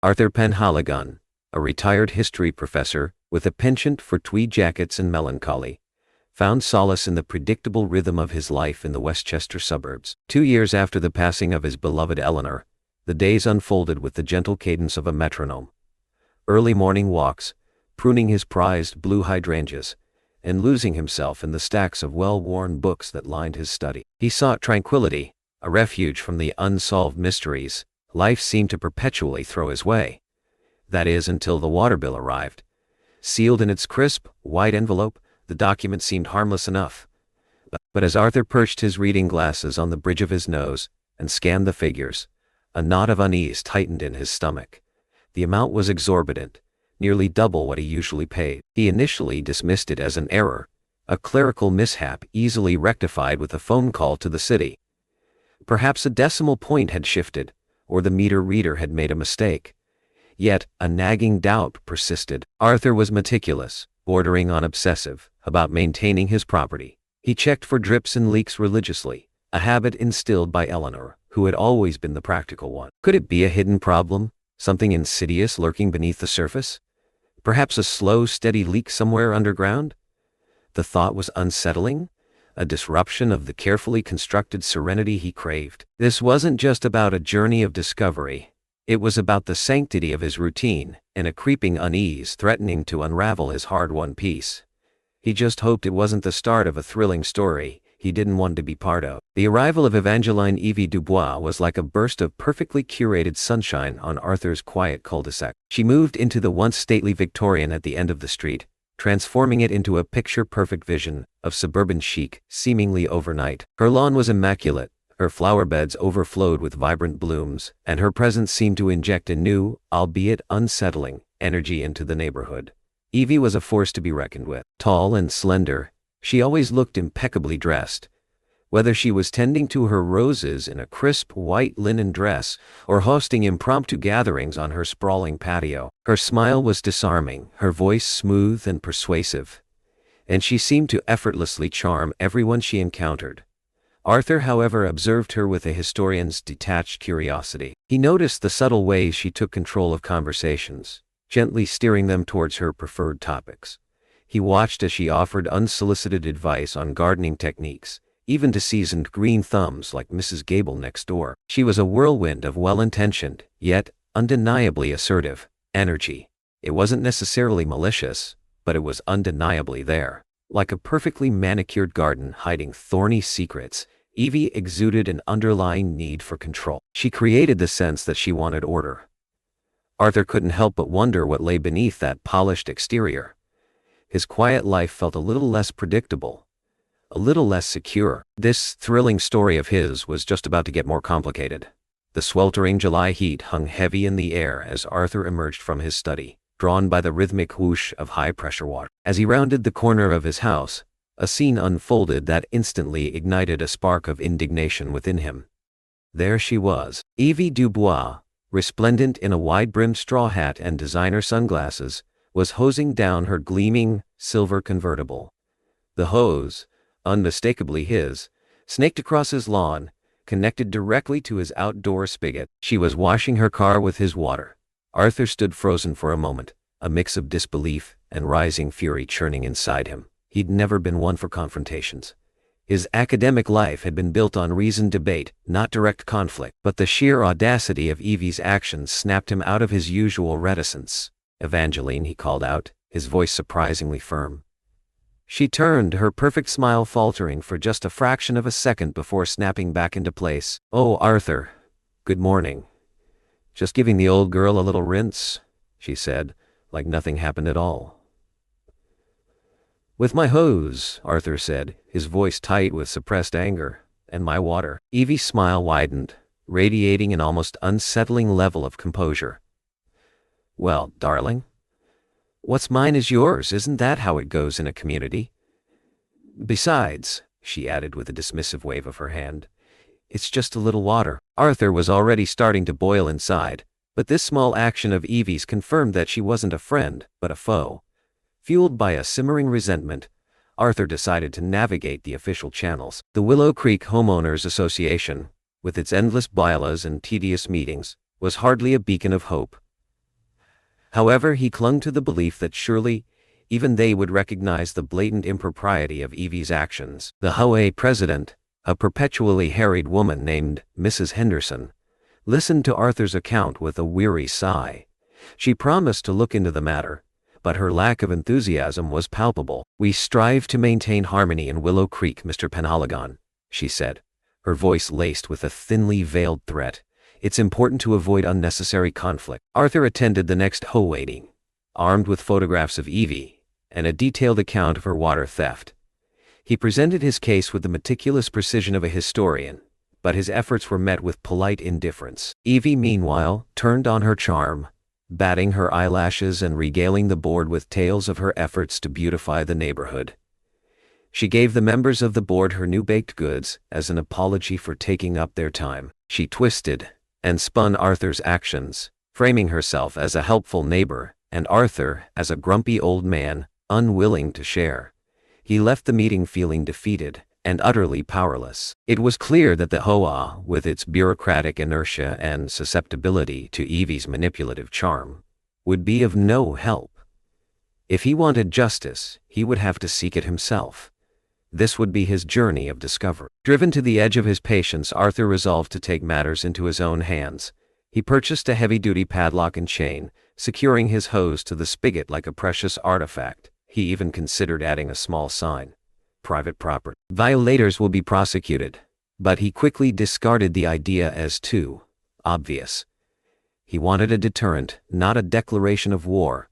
Arthur Penhaligon, a retired history professor with a penchant for tweed jackets and melancholy, found solace in the predictable rhythm of his life in the Westchester suburbs. 2 years after the passing of his beloved Eleanor, the days unfolded with the gentle cadence of a metronome. Early morning walks, pruning his prized blue hydrangeas, and losing himself in the stacks of well-worn books that lined his study. He sought tranquility, a refuge from the unsolved mysteries life seemed to perpetually throw his way. That is, until the water bill arrived. Sealed in its crisp, white envelope, the document seemed harmless enough. But as Arthur perched his reading glasses on the bridge of his nose and scanned the figures, a knot of unease tightened in his stomach. The amount was exorbitant, nearly double what he usually paid. He initially dismissed it as an error, a clerical mishap easily rectified with a phone call to the city. Perhaps a decimal point had shifted, or the meter reader had made a mistake. Yet, a nagging doubt persisted. Arthur was meticulous, bordering on obsessive, about maintaining his property. He checked for drips and leaks religiously, a habit instilled by Eleanor, who had always been the practical one. Could it be a hidden problem, something insidious lurking beneath the surface? Perhaps a slow, steady leak somewhere underground? The thought was unsettling, a disruption of the carefully constructed serenity he craved. This wasn't just about a journey of discovery. It was about the sanctity of his routine, and a creeping unease threatening to unravel his hard-won peace. He just hoped it wasn't the start of a thrilling story he didn't want to be part of. The arrival of Evangeline Evie Dubois was like a burst of perfectly curated sunshine on Arthur's quiet cul-de-sac. She moved into the once stately Victorian at the end of the street, transforming it into a picture-perfect vision of suburban chic, seemingly overnight. Her lawn was immaculate, her flower beds overflowed with vibrant blooms, and her presence seemed to inject a new, albeit unsettling, energy into the neighborhood. Evie was a force to be reckoned with. Tall and slender, she always looked impeccably dressed. Whether she was tending to her roses in a crisp white linen dress or hosting impromptu gatherings on her sprawling patio, her smile was disarming, her voice smooth and persuasive, and she seemed to effortlessly charm everyone she encountered. Arthur, however, observed her with a historian's detached curiosity. He noticed the subtle ways she took control of conversations, gently steering them towards her preferred topics. He watched as she offered unsolicited advice on gardening techniques, even to seasoned green thumbs like Mrs. Gable next door. She was a whirlwind of well-intentioned, yet undeniably assertive, energy. It wasn't necessarily malicious, but it was undeniably there. Like a perfectly manicured garden hiding thorny secrets, Evie exuded an underlying need for control. She created the sense that she wanted order. Arthur couldn't help but wonder what lay beneath that polished exterior. His quiet life felt a little less predictable, a little less secure. This thrilling story of his was just about to get more complicated. The sweltering July heat hung heavy in the air as Arthur emerged from his study, drawn by the rhythmic whoosh of high-pressure water. As he rounded the corner of his house, a scene unfolded that instantly ignited a spark of indignation within him. There she was, Evie Dubois, resplendent in a wide-brimmed straw hat and designer sunglasses, was hosing down her gleaming, silver convertible. The hose, unmistakably his, snaked across his lawn, connected directly to his outdoor spigot. She was washing her car with his water. Arthur stood frozen for a moment, a mix of disbelief and rising fury churning inside him. He'd never been one for confrontations. His academic life had been built on reasoned debate, not direct conflict. But the sheer audacity of Evie's actions snapped him out of his usual reticence. "Evangeline," he called out, his voice surprisingly firm. She turned, her perfect smile faltering for just a fraction of a second before snapping back into place. "Oh, Arthur. Good morning. Just giving the old girl a little rinse," she said, like nothing happened at all. "With my hose," Arthur said, his voice tight with suppressed anger, "and my water." Evie's smile widened, radiating an almost unsettling level of composure. "Well, darling, what's mine is yours, isn't that how it goes in a community? Besides," she added with a dismissive wave of her hand, "it's just a little water." Arthur was already starting to boil inside, but this small action of Evie's confirmed that she wasn't a friend, but a foe. Fueled by a simmering resentment, Arthur decided to navigate the official channels. The Willow Creek Homeowners Association, with its endless bylaws and tedious meetings, was hardly a beacon of hope. However, he clung to the belief that surely even they would recognize the blatant impropriety of Evie's actions. The HOA president, a perpetually harried woman named Mrs. Henderson, listened to Arthur's account with a weary sigh. She promised to look into the matter, but her lack of enthusiasm was palpable. "We strive to maintain harmony in Willow Creek, Mr. Penhaligon," she said, her voice laced with a thinly veiled threat. "It's important to avoid unnecessary conflict." Arthur attended the next HOA meeting, armed with photographs of Evie and a detailed account of her water theft. He presented his case with the meticulous precision of a historian, but his efforts were met with polite indifference. Evie, meanwhile, turned on her charm, batting her eyelashes and regaling the board with tales of her efforts to beautify the neighborhood. She gave the members of the board her new baked goods as an apology for taking up their time. She twisted and spun Arthur's actions, framing herself as a helpful neighbor and Arthur as a grumpy old man, unwilling to share. He left the meeting feeling defeated and utterly powerless. It was clear that the HOA, with its bureaucratic inertia and susceptibility to Evie's manipulative charm, would be of no help. If he wanted justice, he would have to seek it himself. This would be his journey of discovery. Driven to the edge of his patience, Arthur resolved to take matters into his own hands. He purchased a heavy-duty padlock and chain, securing his hose to the spigot like a precious artifact. He even considered adding a small sign: "Private property. Violators will be prosecuted." But he quickly discarded the idea as too obvious. He wanted a deterrent, not a declaration of war.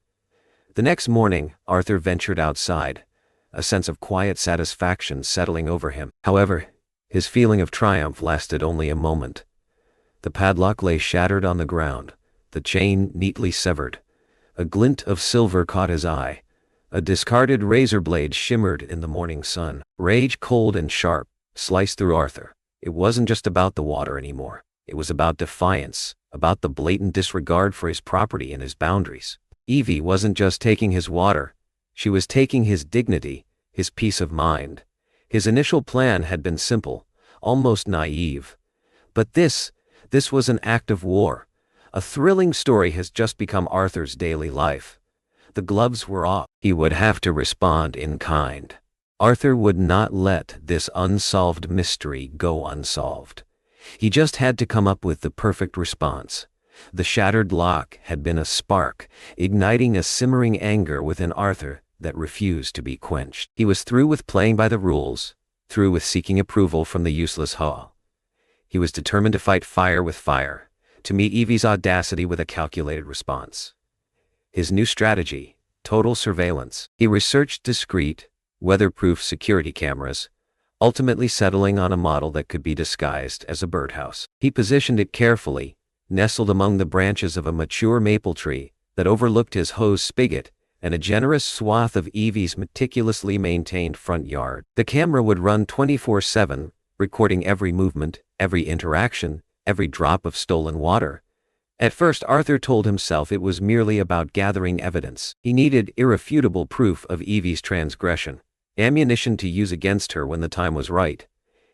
The next morning, Arthur ventured outside, a sense of quiet satisfaction settling over him. However, his feeling of triumph lasted only a moment. The padlock lay shattered on the ground, the chain neatly severed. A glint of silver caught his eye. A discarded razor blade shimmered in the morning sun. Rage, cold and sharp, sliced through Arthur. It wasn't just about the water anymore. It was about defiance, about the blatant disregard for his property and his boundaries. Evie wasn't just taking his water. She was taking his dignity, his peace of mind. His initial plan had been simple, almost naive. But this was an act of war. A thrilling story has just become Arthur's daily life. The gloves were off. He would have to respond in kind. Arthur would not let this unsolved mystery go unsolved. He just had to come up with the perfect response. The shattered lock had been a spark, igniting a simmering anger within Arthur that refused to be quenched. He was through with playing by the rules, through with seeking approval from the useless HOA. He was determined to fight fire with fire, to meet Evie's audacity with a calculated response. His new strategy: total surveillance. He researched discreet, weatherproof security cameras, ultimately settling on a model that could be disguised as a birdhouse. He positioned it carefully, nestled among the branches of a mature maple tree that overlooked his hose spigot and a generous swath of Evie's meticulously maintained front yard. The camera would run 24/7, recording every movement, every interaction, every drop of stolen water. At first, Arthur told himself it was merely about gathering evidence. He needed irrefutable proof of Evie's transgression, ammunition to use against her when the time was right.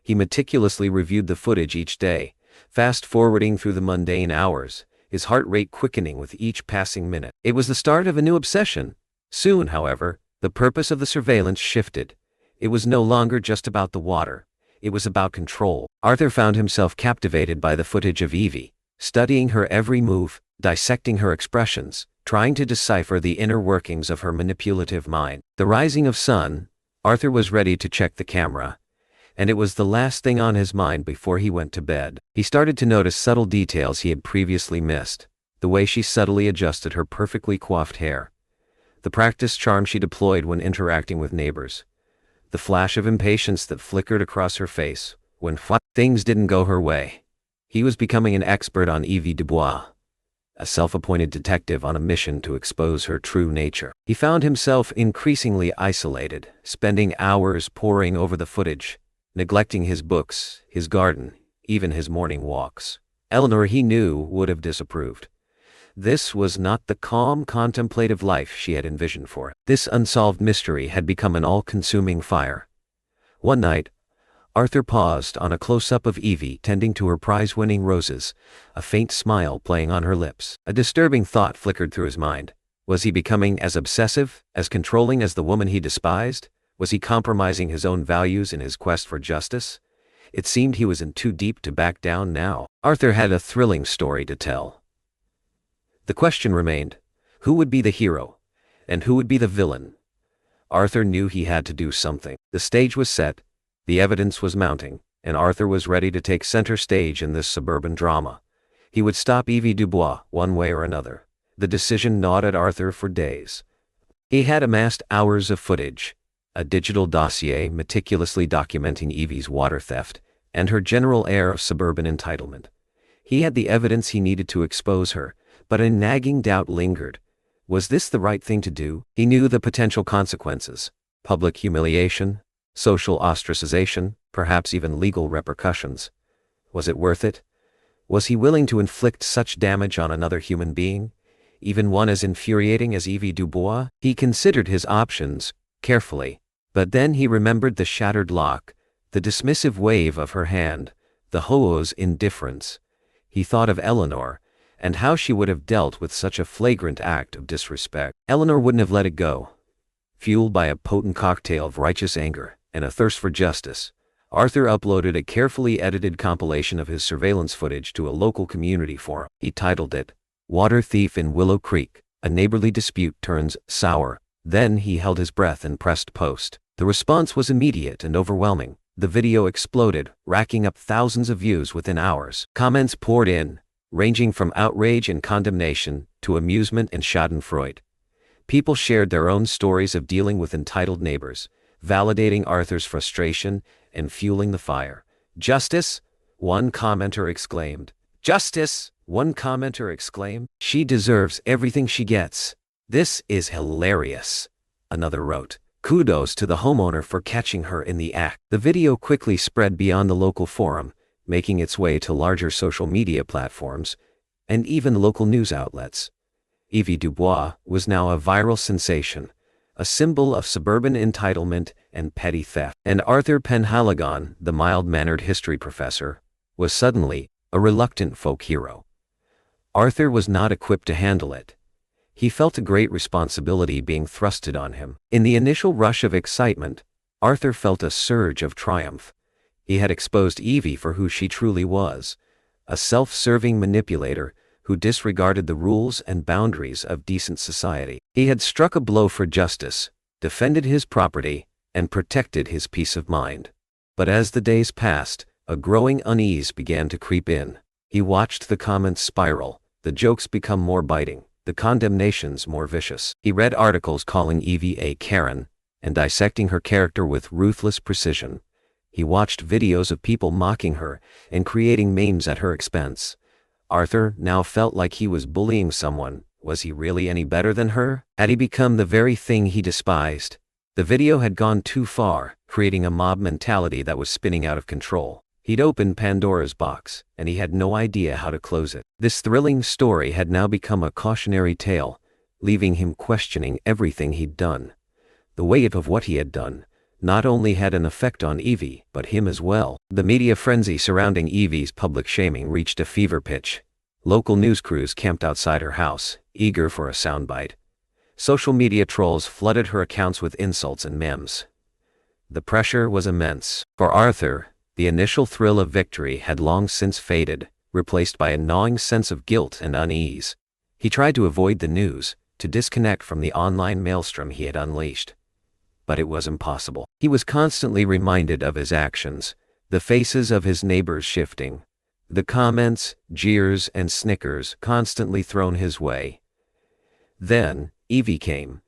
He meticulously reviewed the footage each day, fast-forwarding through the mundane hours, his heart rate quickening with each passing minute. It was the start of a new obsession. Soon, however, the purpose of the surveillance shifted. It was no longer just about the water. It was about control. Arthur found himself captivated by the footage of Evie, studying her every move, dissecting her expressions, trying to decipher the inner workings of her manipulative mind. The rising of sun, Arthur was ready to check the camera, and it was the last thing on his mind before he went to bed. He started to notice subtle details he had previously missed: the way she subtly adjusted her perfectly coiffed hair, the practiced charm she deployed when interacting with neighbors, the flash of impatience that flickered across her face when things didn't go her way. He was becoming an expert on Evie Dubois, a self-appointed detective on a mission to expose her true nature. He found himself increasingly isolated, spending hours poring over the footage, neglecting his books, his garden, even his morning walks. Eleanor, he knew, would have disapproved. This was not the calm, contemplative life she had envisioned for him. This unsolved mystery had become an all-consuming fire. One night, Arthur paused on a close-up of Evie tending to her prize-winning roses, a faint smile playing on her lips. A disturbing thought flickered through his mind. Was he becoming as obsessive, as controlling as the woman he despised? Was he compromising his own values in his quest for justice? It seemed he was in too deep to back down now. Arthur had a thrilling story to tell. The question remained, who would be the hero? And who would be the villain? Arthur knew he had to do something. The stage was set, the evidence was mounting, and Arthur was ready to take center stage in this suburban drama. He would stop Evie Dubois one way or another. The decision gnawed at Arthur for days. He had amassed hours of footage, a digital dossier meticulously documenting Evie's water theft, and her general air of suburban entitlement. He had the evidence he needed to expose her, but a nagging doubt lingered. Was this the right thing to do? He knew the potential consequences: public humiliation, social ostracization, perhaps even legal repercussions. Was it worth it? Was he willing to inflict such damage on another human being, even one as infuriating as Evie Dubois? He considered his options carefully, but then he remembered the shattered lock, the dismissive wave of her hand, the HOA's indifference. He thought of Eleanor, and how she would have dealt with such a flagrant act of disrespect. Eleanor wouldn't have let it go. Fueled by a potent cocktail of righteous anger and a thirst for justice, Arthur uploaded a carefully edited compilation of his surveillance footage to a local community forum. He titled it, "Water Thief in Willow Creek, A Neighborly Dispute Turns Sour." Then he held his breath and pressed post. The response was immediate and overwhelming. The video exploded, racking up thousands of views within hours. Comments poured in, ranging from outrage and condemnation to amusement and schadenfreude. People shared their own stories of dealing with entitled neighbors, validating Arthur's frustration and fueling the fire. "Justice?" one commenter exclaimed. "Justice!" one commenter exclaimed. "She deserves everything she gets. This is hilarious," another wrote. "Kudos to the homeowner for catching her in the act." The video quickly spread beyond the local forum, making its way to larger social media platforms and even local news outlets. Evie Dubois was now a viral sensation, a symbol of suburban entitlement and petty theft. And Arthur Penhaligon, the mild-mannered history professor, was suddenly a reluctant folk hero. Arthur was not equipped to handle it. He felt a great responsibility being thrusted on him. In the initial rush of excitement, Arthur felt a surge of triumph. He had exposed Evie for who she truly was, a self-serving manipulator who disregarded the rules and boundaries of decent society. He had struck a blow for justice, defended his property, and protected his peace of mind. But as the days passed, a growing unease began to creep in. He watched the comments spiral, the jokes become more biting, the condemnations more vicious. He read articles calling Evie a Karen and dissecting her character with ruthless precision. He watched videos of people mocking her and creating memes at her expense. Arthur now felt like he was bullying someone. Was he really any better than her? Had he become the very thing he despised? The video had gone too far, creating a mob mentality that was spinning out of control. He'd opened Pandora's box, and he had no idea how to close it. This thrilling story had now become a cautionary tale, leaving him questioning everything he'd done. The weight of what he had done not only had an effect on Evie, but him as well. The media frenzy surrounding Evie's public shaming reached a fever pitch. Local news crews camped outside her house, eager for a soundbite. Social media trolls flooded her accounts with insults and memes. The pressure was immense. For Arthur, the initial thrill of victory had long since faded, replaced by a gnawing sense of guilt and unease. He tried to avoid the news, to disconnect from the online maelstrom he had unleashed. But it was impossible. He was constantly reminded of his actions, the faces of his neighbors shifting, the comments, jeers, and snickers constantly thrown his way. Then, Evie came.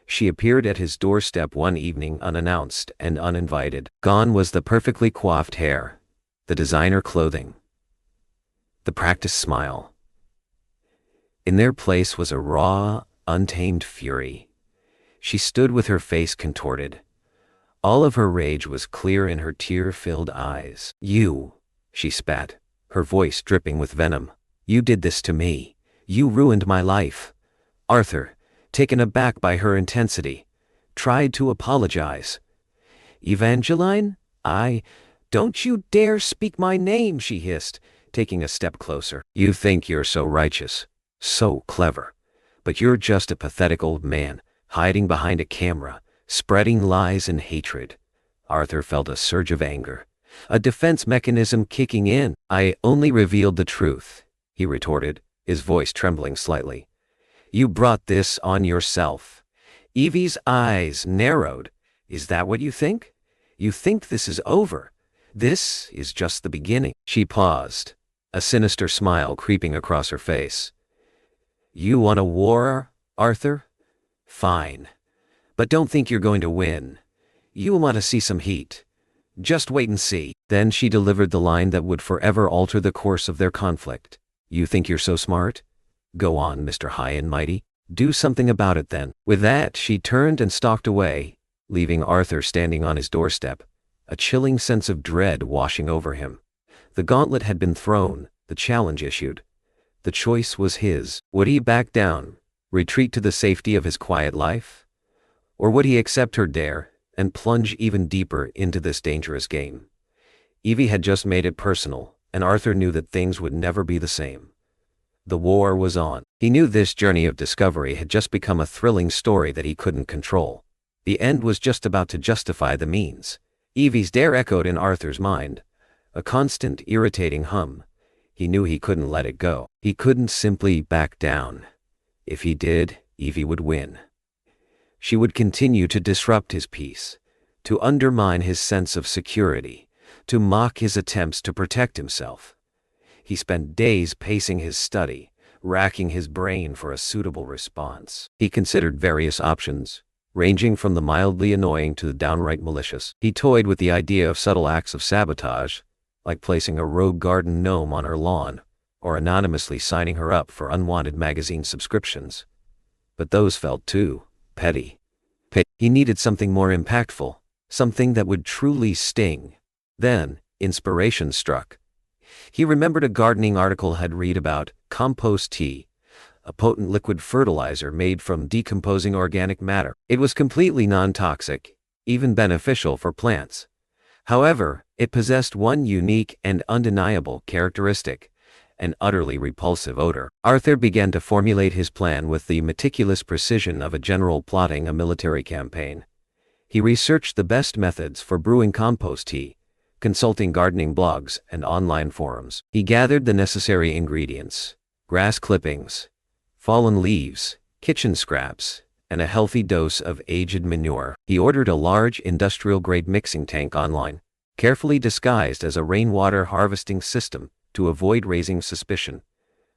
She appeared at his doorstep one evening unannounced and uninvited. Gone was the perfectly coiffed hair, the designer clothing, the practiced smile. In their place was a raw, untamed fury. She stood with her face contorted. All of her rage was clear in her tear-filled eyes. "You," she spat, her voice dripping with venom. "You did this to me. You ruined my life." Arthur, taken aback by her intensity, tried to apologize. "Evangeline, "Don't you dare speak my name," she hissed, taking a step closer. "You think you're so righteous, so clever. But you're just a pathetic old man, hiding behind a camera, spreading lies and hatred." Arthur felt a surge of anger, a defense mechanism kicking in. "I only revealed the truth," he retorted, his voice trembling slightly. "You brought this on yourself." Evie's eyes narrowed. "Is that what you think? You think this is over? This is just the beginning." She paused, a sinister smile creeping across her face. "You want a war, Arthur? Fine. But don't think you're going to win. You'll want to see some heat. Just wait and see." Then she delivered the line that would forever alter the course of their conflict. "You think you're so smart? Go on, Mr. High and Mighty. Do something about it then." With that, she turned and stalked away, leaving Arthur standing on his doorstep, a chilling sense of dread washing over him. The gauntlet had been thrown, the challenge issued. The choice was his. Would he back down, retreat to the safety of his quiet life? Or would he accept her dare and plunge even deeper into this dangerous game? Evie had just made it personal, and Arthur knew that things would never be the same. The war was on. He knew this journey of discovery had just become a thrilling story that he couldn't control. The end was just about to justify the means. Evie's dare echoed in Arthur's mind, a constant, irritating hum. He knew he couldn't let it go. He couldn't simply back down. If he did, Evie would win. She would continue to disrupt his peace, to undermine his sense of security, to mock his attempts to protect himself. He spent days pacing his study, racking his brain for a suitable response. He considered various options, ranging from the mildly annoying to the downright malicious. He toyed with the idea of subtle acts of sabotage, like placing a rogue garden gnome on her lawn, or anonymously signing her up for unwanted magazine subscriptions. But those felt too petty. He needed something more impactful, something that would truly sting. Then, inspiration struck. He remembered a gardening article had read about compost tea, a potent liquid fertilizer made from decomposing organic matter. It was completely non-toxic, even beneficial for plants. However, it possessed one unique and undeniable characteristic: an utterly repulsive odor. Arthur began to formulate his plan with the meticulous precision of a general plotting a military campaign. He researched the best methods for brewing compost tea, consulting gardening blogs and online forums. He gathered the necessary ingredients: grass clippings, fallen leaves, kitchen scraps, and a healthy dose of aged manure. He ordered a large industrial-grade mixing tank online, carefully disguised as a rainwater harvesting system to avoid raising suspicion.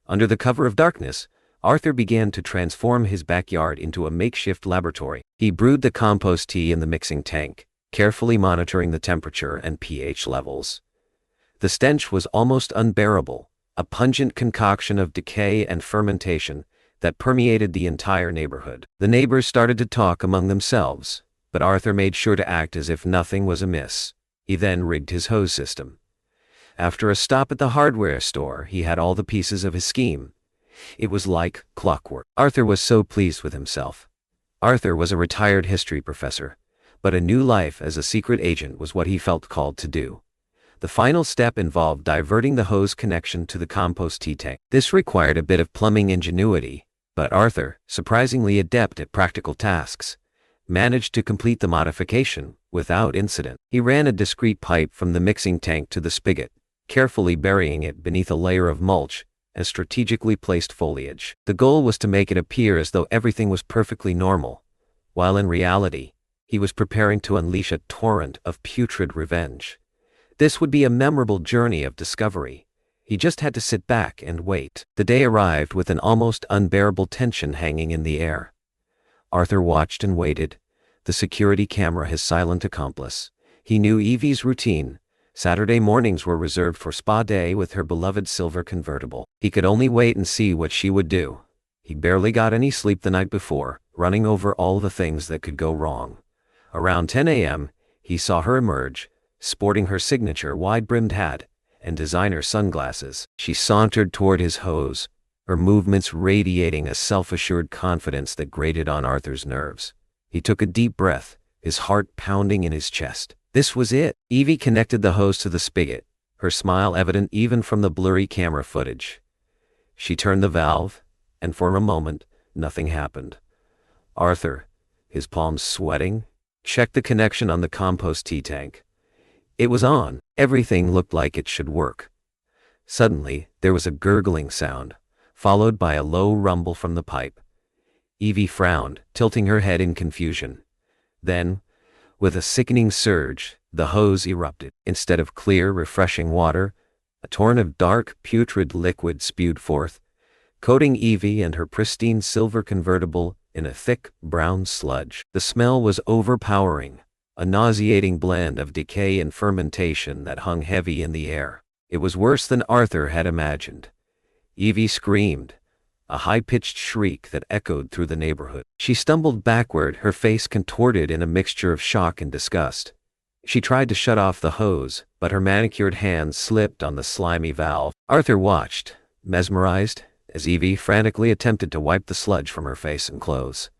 Under the cover of darkness, Arthur began to transform his backyard into a makeshift laboratory. He brewed the compost tea in the mixing tank, carefully monitoring the temperature and pH levels. The stench was almost unbearable, a pungent concoction of decay and fermentation that permeated the entire neighborhood. The neighbors started to talk among themselves, but Arthur made sure to act as if nothing was amiss. He then rigged his hose system. After a stop at the hardware store, he had all the pieces of his scheme. It was like clockwork. Arthur was so pleased with himself. Arthur was a retired history professor, but a new life as a secret agent was what he felt called to do. The final step involved diverting the hose connection to the compost tea tank. This required a bit of plumbing ingenuity, but Arthur, surprisingly adept at practical tasks, managed to complete the modification without incident. He ran a discreet pipe from the mixing tank to the spigot, carefully burying it beneath a layer of mulch and strategically placed foliage. The goal was to make it appear as though everything was perfectly normal, while in reality, he was preparing to unleash a torrent of putrid revenge. This would be a memorable journey of discovery. He just had to sit back and wait. The day arrived with an almost unbearable tension hanging in the air. Arthur watched and waited, the security camera his silent accomplice. He knew Evie's routine. Saturday mornings were reserved for spa day with her beloved silver convertible. He could only wait and see what she would do. He barely got any sleep the night before, running over all the things that could go wrong. Around 10 a.m., he saw her emerge, sporting her signature wide-brimmed hat and designer sunglasses. She sauntered toward his hose, her movements radiating a self-assured confidence that grated on Arthur's nerves. He took a deep breath, his heart pounding in his chest. This was it. Evie connected the hose to the spigot, her smile evident even from the blurry camera footage. She turned the valve, and for a moment, nothing happened. Arthur, his palms sweating, checked the connection on the compost tea tank. It was on. Everything looked like it should work. Suddenly, there was a gurgling sound, followed by a low rumble from the pipe. Evie frowned, tilting her head in confusion. Then, with a sickening surge, the hose erupted. Instead of clear, refreshing water, a torrent of dark, putrid liquid spewed forth, coating Evie and her pristine silver convertible in a thick, brown sludge. The smell was overpowering, a nauseating blend of decay and fermentation that hung heavy in the air. It was worse than Arthur had imagined. Evie screamed, a high-pitched shriek that echoed through the neighborhood. She stumbled backward, her face contorted in a mixture of shock and disgust. She tried to shut off the hose, but her manicured hands slipped on the slimy valve. Arthur watched, mesmerized, as Evie frantically attempted to wipe the sludge from her face and clothes.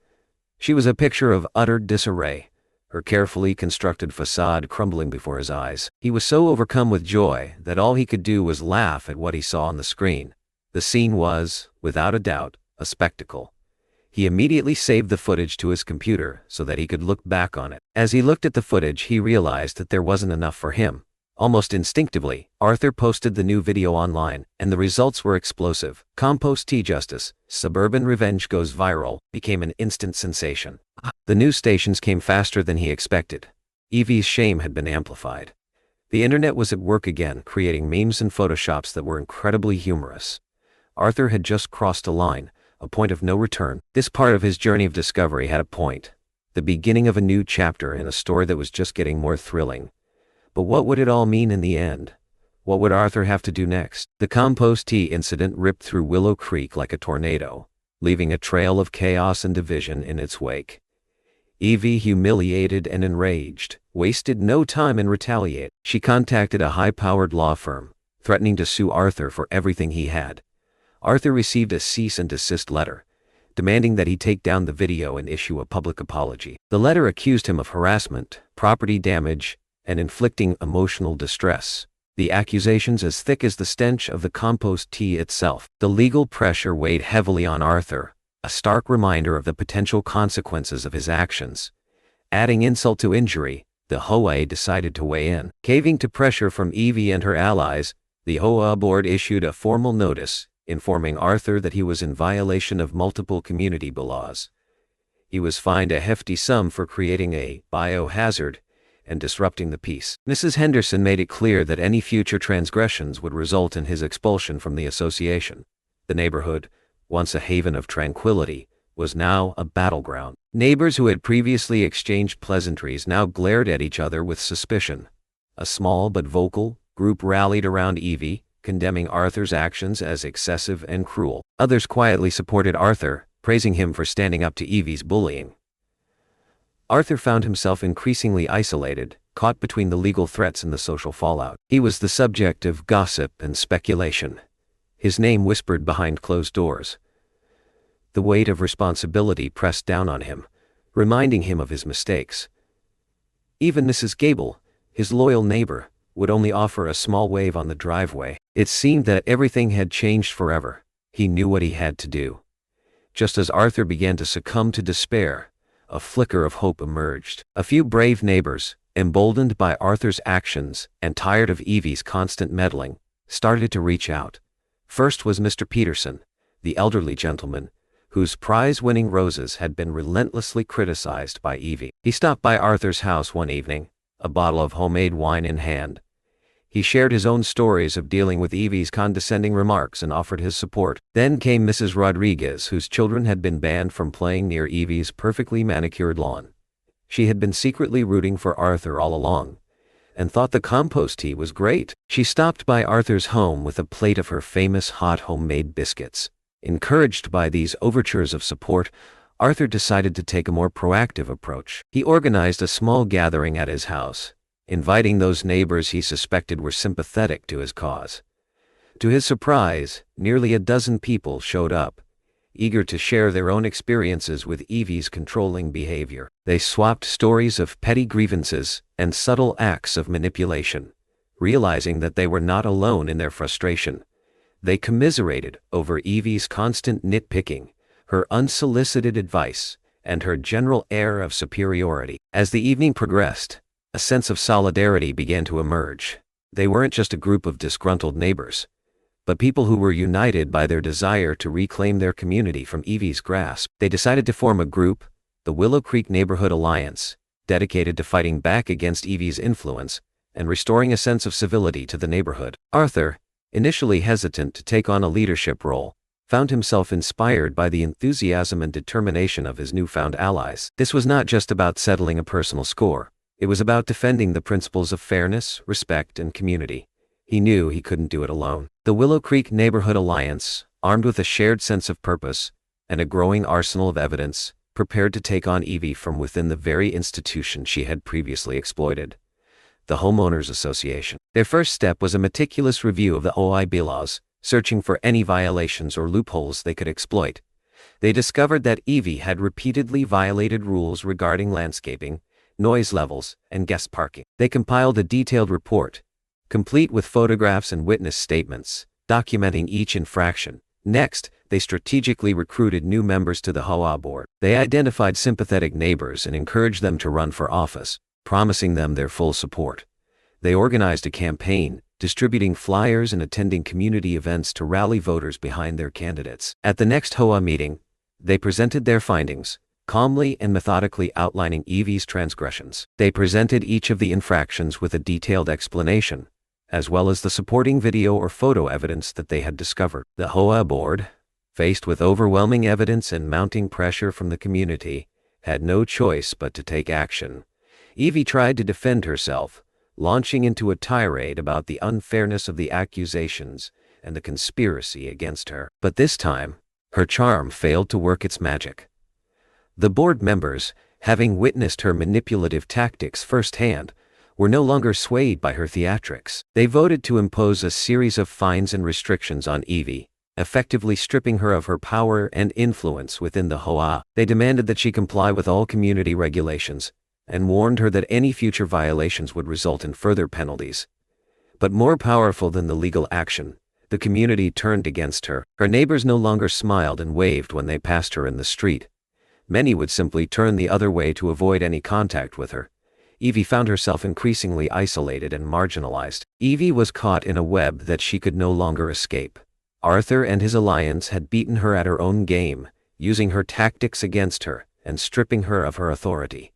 She was a picture of utter disarray, her carefully constructed facade crumbling before his eyes. He was so overcome with joy that all he could do was laugh at what he saw on the screen. The scene was, without a doubt, a spectacle. He immediately saved the footage to his computer so that he could look back on it. As he looked at the footage, he realized that there wasn't enough for him. Almost instinctively, Arthur posted the new video online, and the results were explosive. Compost tea justice, suburban revenge goes viral, became an instant sensation. The news stations came faster than he expected. Evie's shame had been amplified. The internet was at work again, creating memes and photoshops that were incredibly humorous. Arthur had just crossed a line, a point of no return. This part of his journey of discovery had a point, the beginning of a new chapter in a story that was just getting more thrilling. But what would it all mean in the end? What would Arthur have to do next? The compost tea incident ripped through Willow Creek like a tornado, leaving a trail of chaos and division in its wake. Evie, humiliated and enraged, wasted no time in retaliate. She contacted a high-powered law firm, threatening to sue Arthur for everything he had. Arthur received a cease and desist letter, demanding that he take down the video and issue a public apology. The letter accused him of harassment, property damage, and inflicting emotional distress. The accusations as thick as the stench of the compost tea itself. The legal pressure weighed heavily on Arthur, a stark reminder of the potential consequences of his actions. Adding insult to injury, the HOA decided to weigh in. Caving to pressure from Evie and her allies, the HOA board issued a formal notice, informing Arthur that he was in violation of multiple community laws. He was fined a hefty sum for creating a biohazard and disrupting the peace. Mrs. Henderson made it clear that any future transgressions would result in his expulsion from the association. The neighborhood, once a haven of tranquility, was now a battleground. Neighbors who had previously exchanged pleasantries now glared at each other with suspicion. A small but vocal group rallied around Evie, condemning Arthur's actions as excessive and cruel. Others quietly supported Arthur, praising him for standing up to Evie's bullying. Arthur found himself increasingly isolated, caught between the legal threats and the social fallout. He was the subject of gossip and speculation, his name whispered behind closed doors. The weight of responsibility pressed down on him, reminding him of his mistakes. Even Mrs. Gable, his loyal neighbor, would only offer a small wave on the driveway. It seemed that everything had changed forever. He knew what he had to do. Just as Arthur began to succumb to despair, a flicker of hope emerged. A few brave neighbors, emboldened by Arthur's actions and tired of Evie's constant meddling, started to reach out. First was Mr. Peterson, the elderly gentleman, whose prize-winning roses had been relentlessly criticized by Evie. He stopped by Arthur's house one evening, a bottle of homemade wine in hand. He shared his own stories of dealing with Evie's condescending remarks and offered his support. Then came Mrs. Rodriguez, whose children had been banned from playing near Evie's perfectly manicured lawn. She had been secretly rooting for Arthur all along, and thought the compost tea was great. She stopped by Arthur's home with a plate of her famous hot homemade biscuits. Encouraged by these overtures of support, Arthur decided to take a more proactive approach. He organized a small gathering at his house, inviting those neighbors he suspected were sympathetic to his cause. To his surprise, nearly a dozen people showed up, eager to share their own experiences with Evie's controlling behavior. They swapped stories of petty grievances and subtle acts of manipulation. Realizing that they were not alone in their frustration, they commiserated over Evie's constant nitpicking, her unsolicited advice, and her general air of superiority. As the evening progressed, a sense of solidarity began to emerge. They weren't just a group of disgruntled neighbors, but people who were united by their desire to reclaim their community from Evie's grasp. They decided to form a group, the Willow Creek Neighborhood Alliance, dedicated to fighting back against Evie's influence and restoring a sense of civility to the neighborhood. Arthur, initially hesitant to take on a leadership role, found himself inspired by the enthusiasm and determination of his newfound allies. This was not just about settling a personal score. It was about defending the principles of fairness, respect, and community. He knew he couldn't do it alone. The Willow Creek Neighborhood Alliance, armed with a shared sense of purpose and a growing arsenal of evidence, prepared to take on Evie from within the very institution she had previously exploited, the Homeowners Association. Their first step was a meticulous review of the HOA bylaws, searching for any violations or loopholes they could exploit. They discovered that Evie had repeatedly violated rules regarding landscaping, noise levels, and guest parking. They compiled a detailed report, complete with photographs and witness statements, documenting each infraction. Next, they strategically recruited new members to the HOA board. They identified sympathetic neighbors and encouraged them to run for office, promising them their full support. They organized a campaign, distributing flyers and attending community events to rally voters behind their candidates. At the next HOA meeting, they presented their findings, calmly and methodically outlining Evie's transgressions. They presented each of the infractions with a detailed explanation, as well as the supporting video or photo evidence that they had discovered. The HOA board, faced with overwhelming evidence and mounting pressure from the community, had no choice but to take action. Evie tried to defend herself, launching into a tirade about the unfairness of the accusations and the conspiracy against her. But this time, her charm failed to work its magic. The board members, having witnessed her manipulative tactics firsthand, were no longer swayed by her theatrics. They voted to impose a series of fines and restrictions on Evie, effectively stripping her of her power and influence within the HOA. They demanded that she comply with all community regulations, and warned her that any future violations would result in further penalties. But more powerful than the legal action, the community turned against her. Her neighbors no longer smiled and waved when they passed her in the street. Many would simply turn the other way to avoid any contact with her. Evie found herself increasingly isolated and marginalized. Evie was caught in a web that she could no longer escape. Arthur and his alliance had beaten her at her own game, using her tactics against her and stripping her of her authority.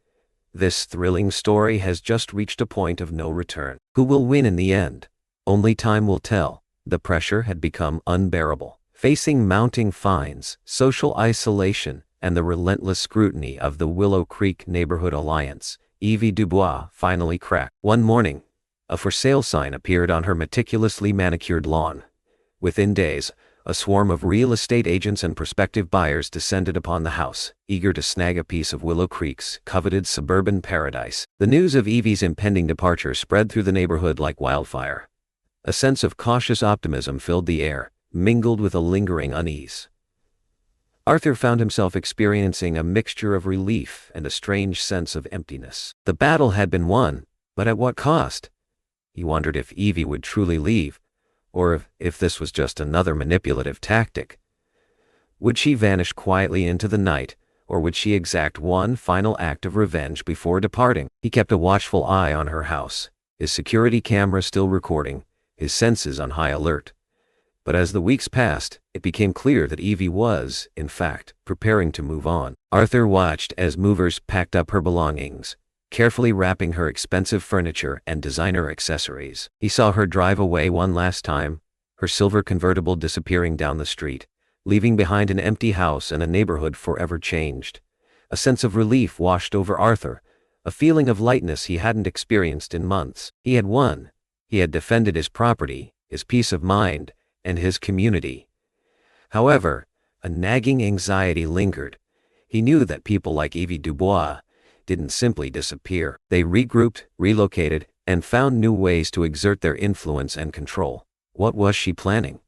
This thrilling story has just reached a point of no return. Who will win in the end? Only time will tell. The pressure had become unbearable. Facing mounting fines, social isolation, and the relentless scrutiny of the Willow Creek Neighborhood Alliance, Evie Dubois finally cracked. One morning, a for sale sign appeared on her meticulously manicured lawn. Within days, a swarm of real estate agents and prospective buyers descended upon the house, eager to snag a piece of Willow Creek's coveted suburban paradise. The news of Evie's impending departure spread through the neighborhood like wildfire. A sense of cautious optimism filled the air, mingled with a lingering unease. Arthur found himself experiencing a mixture of relief and a strange sense of emptiness. The battle had been won, but at what cost? He wondered if Evie would truly leave, or if this was just another manipulative tactic. Would she vanish quietly into the night, or would she exact one final act of revenge before departing? He kept a watchful eye on her house, his security camera still recording, his senses on high alert. But as the weeks passed, it became clear that Evie was, in fact, preparing to move on. Arthur watched as movers packed up her belongings, carefully wrapping her expensive furniture and designer accessories. He saw her drive away one last time, her silver convertible disappearing down the street, leaving behind an empty house and a neighborhood forever changed. A sense of relief washed over Arthur, a feeling of lightness he hadn't experienced in months. He had won. He had defended his property, his peace of mind, and his community. However, a nagging anxiety lingered. He knew that people like Evie Dubois didn't simply disappear. They regrouped, relocated, and found new ways to exert their influence and control. What was she planning?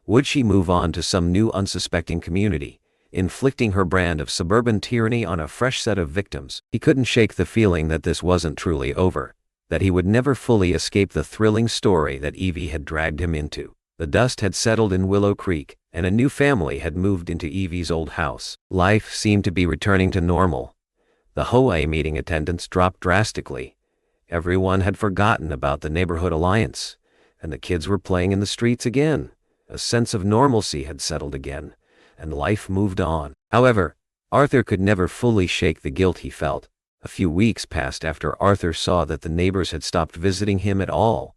Would she move on to some new unsuspecting community, inflicting her brand of suburban tyranny on a fresh set of victims. He couldn't shake the feeling that this wasn't truly over, that he would never fully escape the thrilling story that Evie had dragged him into. The dust had settled in Willow Creek, and a new family had moved into Evie's old house. Life seemed to be returning to normal. The HOA meeting attendance dropped drastically. Everyone had forgotten about the neighborhood alliance, and the kids were playing in the streets again. A sense of normalcy had settled again, and life moved on. However, Arthur could never fully shake the guilt he felt. A few weeks passed after Arthur saw that the neighbors had stopped visiting him at all.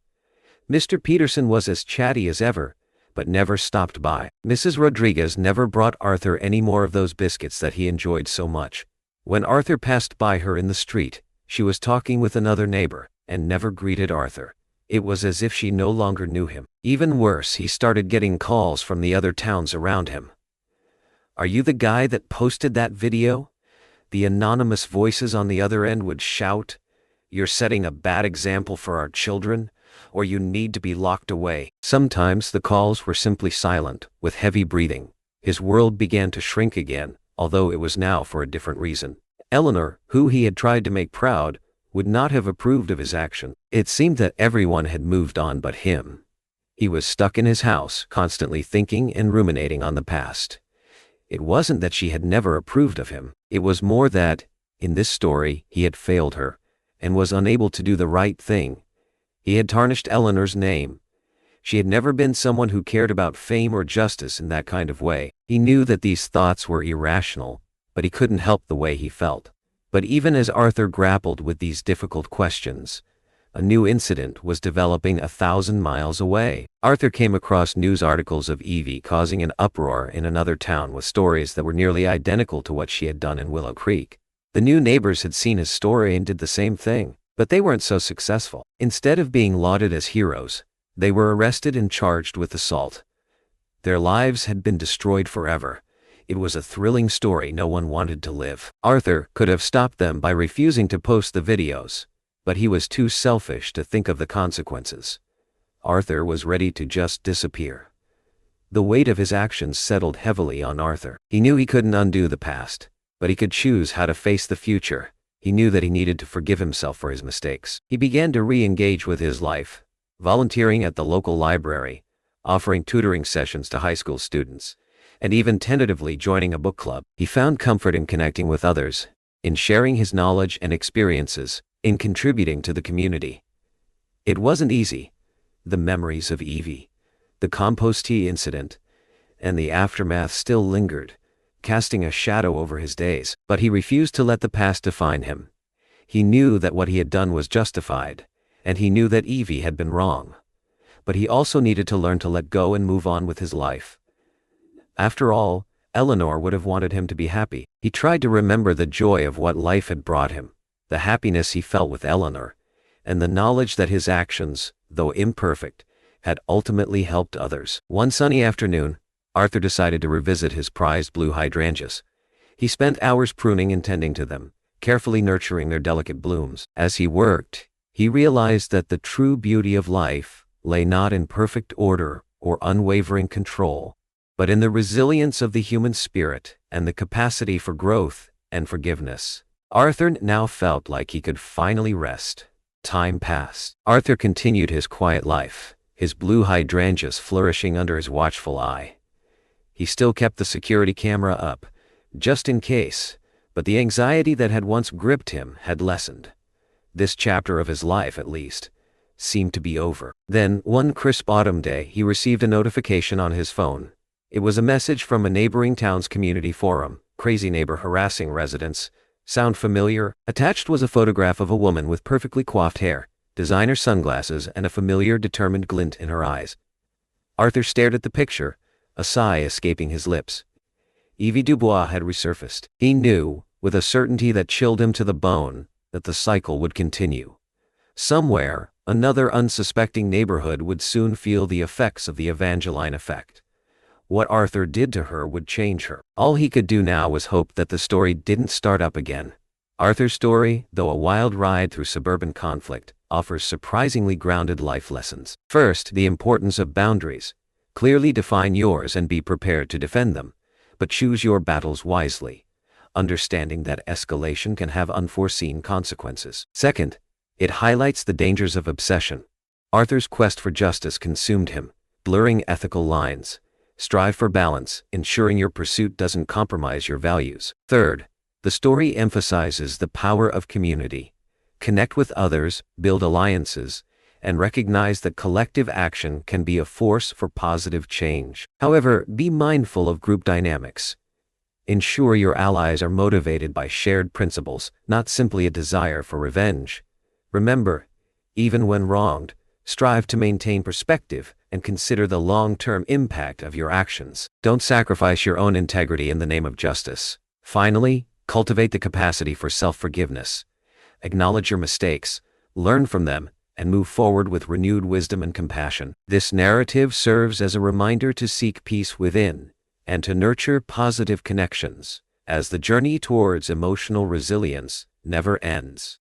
Mr. Peterson was as chatty as ever, but never stopped by. Mrs. Rodriguez never brought Arthur any more of those biscuits that he enjoyed so much. When Arthur passed by her in the street, she was talking with another neighbor, and never greeted Arthur. It was as if she no longer knew him. Even worse, he started getting calls from the other towns around him. "Are you the guy that posted that video?" The anonymous voices on the other end would shout. "You're setting a bad example for our children, or you need to be locked away." Sometimes the calls were simply silent, with heavy breathing. His world began to shrink again, although it was now for a different reason. Eleanor, who he had tried to make proud, would not have approved of his action. It seemed that everyone had moved on but him. He was stuck in his house, constantly thinking and ruminating on the past. It wasn't that she had never approved of him. It was more that, in this story, he had failed her, and was unable to do the right thing. He had tarnished Eleanor's name. She had never been someone who cared about fame or justice in that kind of way. He knew that these thoughts were irrational, but he couldn't help the way he felt. But even as Arthur grappled with these difficult questions, a new incident was developing 1,000 miles away. Arthur came across news articles of Evie causing an uproar in another town with stories that were nearly identical to what she had done in Willow Creek. The new neighbors had seen his story and did the same thing, but they weren't so successful. Instead of being lauded as heroes, they were arrested and charged with assault. Their lives had been destroyed forever. It was a thrilling story no one wanted to live. Arthur could have stopped them by refusing to post the videos, but he was too selfish to think of the consequences. Arthur was ready to just disappear. The weight of his actions settled heavily on Arthur. He knew he couldn't undo the past, but he could choose how to face the future. He knew that he needed to forgive himself for his mistakes. He began to re-engage with his life, volunteering at the local library, offering tutoring sessions to high school students, and even tentatively joining a book club. He found comfort in connecting with others, in sharing his knowledge and experiences, in contributing to the community. It wasn't easy. The memories of Evie, the compost tea incident, and the aftermath still lingered, casting a shadow over his days. But he refused to let the past define him. He knew that what he had done was justified, and he knew that Evie had been wrong. But he also needed to learn to let go and move on with his life. After all, Eleanor would have wanted him to be happy. He tried to remember the joy of what life had brought him, the happiness he felt with Eleanor, and the knowledge that his actions, though imperfect, had ultimately helped others. One sunny afternoon, Arthur decided to revisit his prized blue hydrangeas. He spent hours pruning and tending to them, carefully nurturing their delicate blooms. As he worked, he realized that the true beauty of life lay not in perfect order or unwavering control, but in the resilience of the human spirit and the capacity for growth and forgiveness. Arthur now felt like he could finally rest. Time passed. Arthur continued his quiet life, his blue hydrangeas flourishing under his watchful eye. He still kept the security camera up, just in case, but the anxiety that had once gripped him had lessened. This chapter of his life, at least, seemed to be over. Then, one crisp autumn day, he received a notification on his phone. It was a message from a neighboring town's community forum. "Crazy neighbor harassing residents. Sound familiar?" Attached was a photograph of a woman with perfectly coiffed hair, designer sunglasses, and a familiar, determined glint in her eyes. Arthur stared at the picture, a sigh escaping his lips. Evie Dubois had resurfaced. He knew, with a certainty that chilled him to the bone, that the cycle would continue. Somewhere, another unsuspecting neighborhood would soon feel the effects of the Evangeline effect. What Arthur did to her would change her. All he could do now was hope that the story didn't start up again. Arthur's story, though a wild ride through suburban conflict, offers surprisingly grounded life lessons. First, the importance of boundaries. Clearly define yours and be prepared to defend them. but choose your battles wisely, understanding that escalation can have unforeseen consequences. Second, it highlights the dangers of obsession. Arthur's quest for justice consumed him, blurring ethical lines. Strive for balance, ensuring your pursuit doesn't compromise your values. Third, the story emphasizes the power of community. Connect with others, build alliances, and recognize that collective action can be a force for positive change. However, be mindful of group dynamics. Ensure your allies are motivated by shared principles, not simply a desire for revenge. Remember, even when wronged, strive to maintain perspective and consider the long-term impact of your actions. Don't sacrifice your own integrity in the name of justice. Finally, cultivate the capacity for self-forgiveness. Acknowledge your mistakes, learn from them, and move forward with renewed wisdom and compassion. This narrative serves as a reminder to seek peace within and to nurture positive connections, as the journey towards emotional resilience never ends.